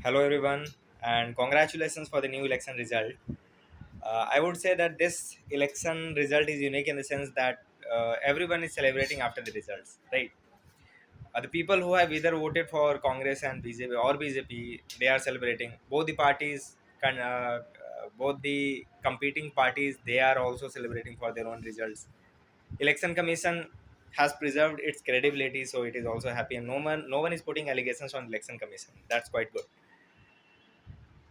Hello, everyone, and congratulations for the new election result. I would say that this election result is unique in the sense that everyone is celebrating after the results, right? The people who have either voted for Congress and BJP or BJP, they are celebrating. Both the parties, both the competing parties, they are also celebrating for their own results. Election Commission has preserved its credibility, so it is also happy, and no one is putting allegations on Election Commission. That's quite good.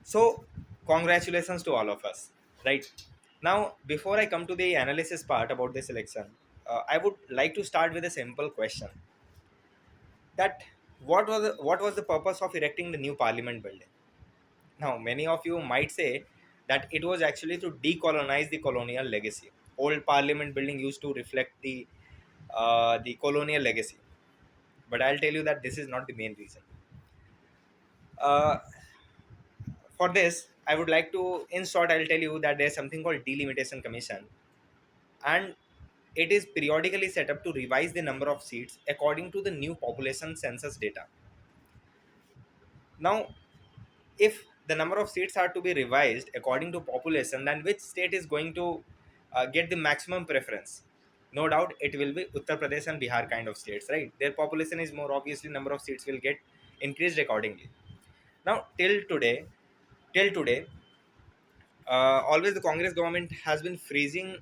So, congratulations to all of us, right? Now, before I come to the analysis part about this election, I would like to start with a simple question: that what was the purpose of erecting the new Parliament building? Now, many of you might say that it was actually to decolonize the colonial legacy. Old Parliament building used to reflect the colonial legacy, but I'll tell you that this is not the main reason. Uh, for this, I would like to, in short, I'll tell you that there's something called delimitation commission, and it is periodically set up to revise the number of seats according to the new population census data. Now, if the number of seats are to be revised according to population, then which state is going to get the maximum preference? No doubt it will be Uttar Pradesh and Bihar kind of states, right? Their population is more, obviously number of seats will get increased accordingly. Now, till today, always the Congress government has been freezing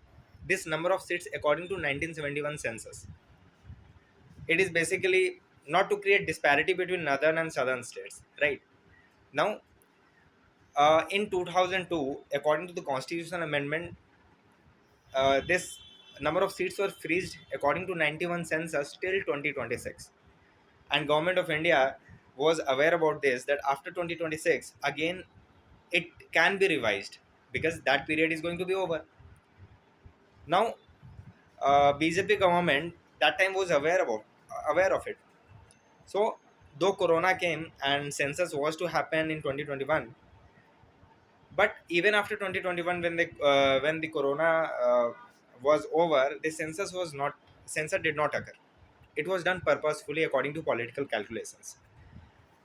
this number of seats according to 1971 census. It is basically not to create disparity between northern and southern states, right? Now, in 2002, according to the constitutional amendment, this number of seats were freezed according to 91 census till 2026, and government of India was aware about this, that after 2026 again it can be revised because that period is going to be over. Now, BJP government that time was aware of it. So, though Corona came and census was to happen in 2021, but even after 2021, when the Corona was over, the census did not occur. It was done purposefully according to political calculations.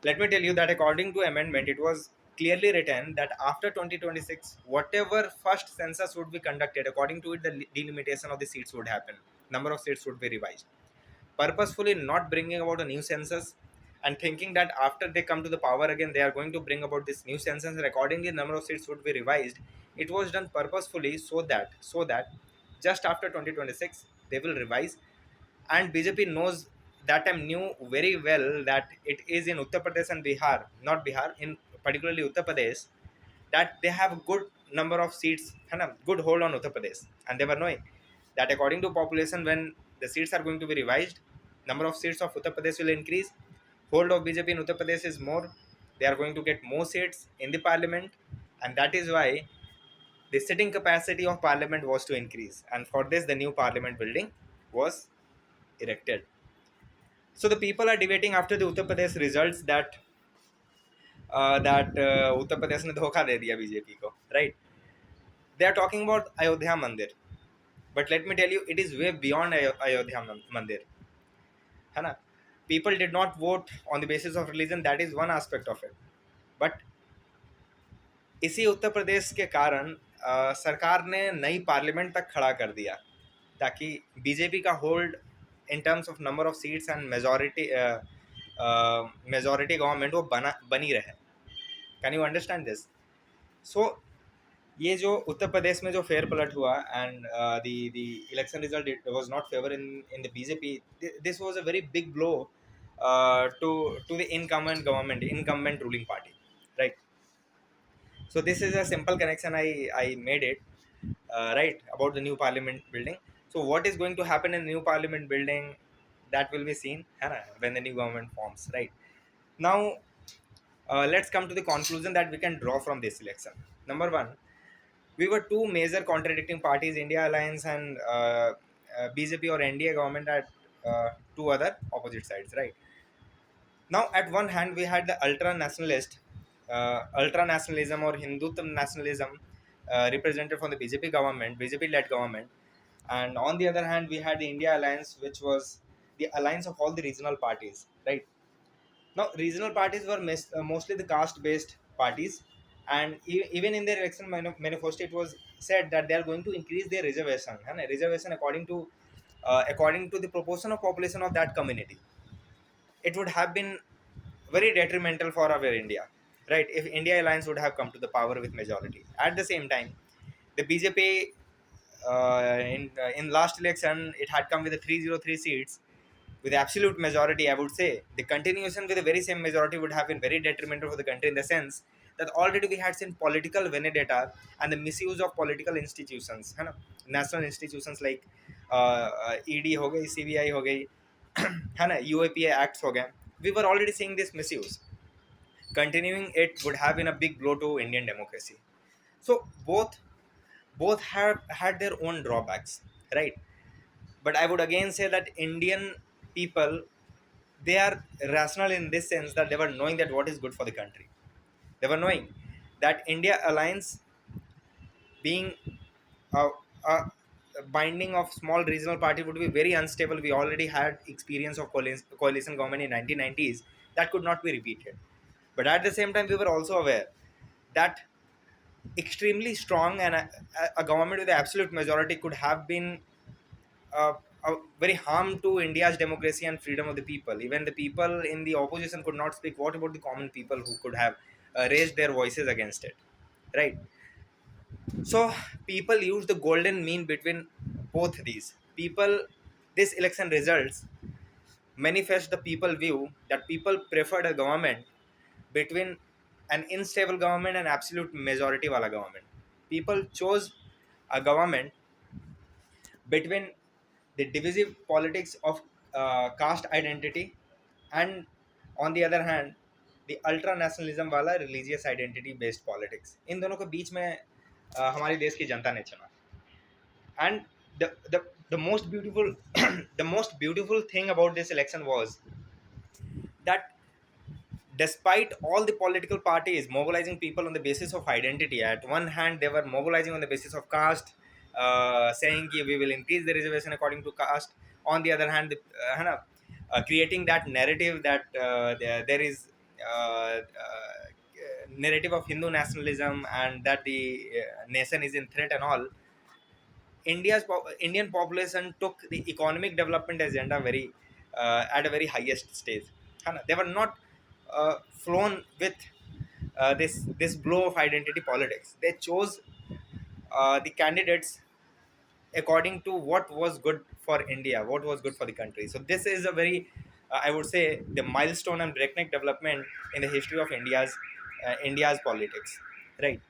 Let me tell you that according to amendment, it was clearly written that after 2026, whatever first census would be conducted, according to it, the delimitation of the seats would happen. Number of seats would be revised, purposefully not bringing about a new census and thinking that after they come to the power again they are going to bring about this new census and accordingly number of seats would be revised. It was done purposefully so that just after 2026 they will revise. And BJP knows, that time knew very well, that it is in Uttar Pradesh and Bihar, not Bihar, in particularly Uttar Pradesh, that they have a good number of seats, है ना, good hold on Uttar Pradesh, and they were knowing that according to population, when the seats are going to be revised, number of seats of Uttar Pradesh will increase. Hold of BJP in Uttar Pradesh is more. They are going to get more seats in the parliament, and that is why the sitting capacity of parliament was to increase. And for this, the new parliament building was erected. So the people are debating after the Uttar Pradesh results that Uttar Pradesh ने धोखा दे दिया BJP को, right? They are talking about Ayodhya Mandir, but let me tell you, it is way beyond Ayodhya Mandir, है ना? People did not vote on the basis of religion. That is one aspect of it, but इसी उत्तर प्रदेश के कारण सरकार ने नई parliament तक खड़ा कर दिया ताकि बीजेपी का hold in terms of number of seats and majority government वो बनी रहे. Can you understand this? So ये जो उत्तर प्रदेश में जो फेयर पलट हुआ and the election result was not favour in the BJP. This was a very big blow to the incumbent ruling party, right? So this is a simple connection I made it, right, about the new parliament building. So what is going to happen in the new parliament building, that will be seen, है ना, when the new government forms, right? Now, let's come to the conclusion that we can draw from this election. Number one, we were two major contradicting parties, India Alliance and BJP or NDA government, at two other opposite sides, right? Now, at one hand, we had the ultra nationalism or Hindutva nationalism represented from the BJP government, BJP-led government, and on the other hand, we had the India Alliance, which was the alliance of all the regional parties, right? Now, regional parties were mostly the caste-based parties, and even in their election manifesto, it was said that they are going to increase their reservation, and reservation according to the proportion of population of that community. It would have been very detrimental for our India, right? If India Alliance would have come to the power with majority. At the same time, the BJP in last election it had come with the 303 seats with absolute majority. I would say the continuation with the very same majority would have been very detrimental for the country in the sense that already we had seen political vendetta and the misuse of political institutions, है ना, national institutions like ED हो गई, CBI हो गई, है ना, UAPA acts हो गए. We were already seeing this misuse. Continuing it would have been a big blow to Indian democracy. So both have had their own drawbacks, right? But I would again say that Indian people, they are rational in this sense that they were knowing that what is good for the country. They were knowing that India alliance being a, a binding of small regional party would be very unstable. We already had experience of coalition government in 1990s that could not be repeated. But at the same time, we were also aware that extremely strong and a government with the absolute majority could have been a very harm to India's democracy and freedom of the people. Even the people in the opposition could not speak. What about the common people who could have raised their voices against it, right? So people use the golden mean between both these. People, this election results manifest the people view that people preferred a government between an unstable government and absolute majority wala government. People chose a government between the divisive politics of caste identity and on the other hand the ultra nationalism वाला religious identity based politics. इन दोनों के बीच में हमारे देश की जनता ने चुना. And the most beautiful the most beautiful thing about this election was that despite all the political parties mobilizing people on the basis of identity, at one hand they were mobilizing on the basis of caste, saying कि we will increase the reservation according to caste. On the other hand, creating that narrative that there is narrative of Hindu nationalism and that the nation is in threat and all. Indian population took the economic development agenda very at a very highest stage. They were not flown with this blow of identity politics. They chose the candidates according to what was good for India, what was good for the country. So this is a very, I would say, the milestone and breakneck development in the history of India's politics, right?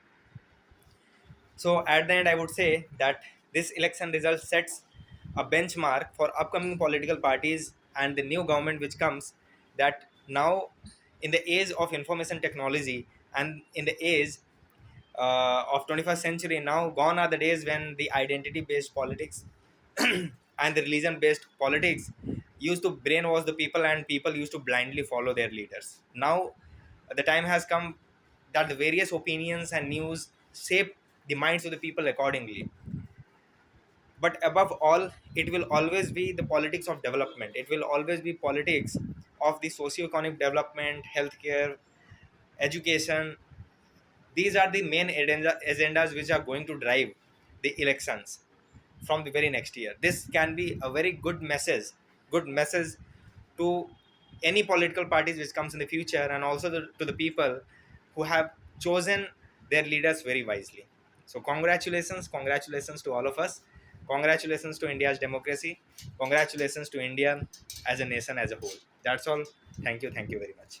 So at the end, I would say that this election result sets a benchmark for upcoming political parties and the new government which comes. That now, in the age of information technology and in the age of 21st century, now gone are the days when the identity-based politics and the religion-based politics used to brainwash the people and people used to blindly follow their leaders. Now, the time has come that the various opinions and news shape the minds of the people accordingly. But above all, it will always be the politics of development. It will always be politics of the socio-economic development, healthcare, education. These are the main agendas which are going to drive the elections from the very next year. This can be a very good message to any political parties which comes in the future, and also to the people who have chosen their leaders very wisely. So congratulations to all of us. Congratulations to India's democracy. Congratulations to India as a nation as a whole. That's all. Thank you very much.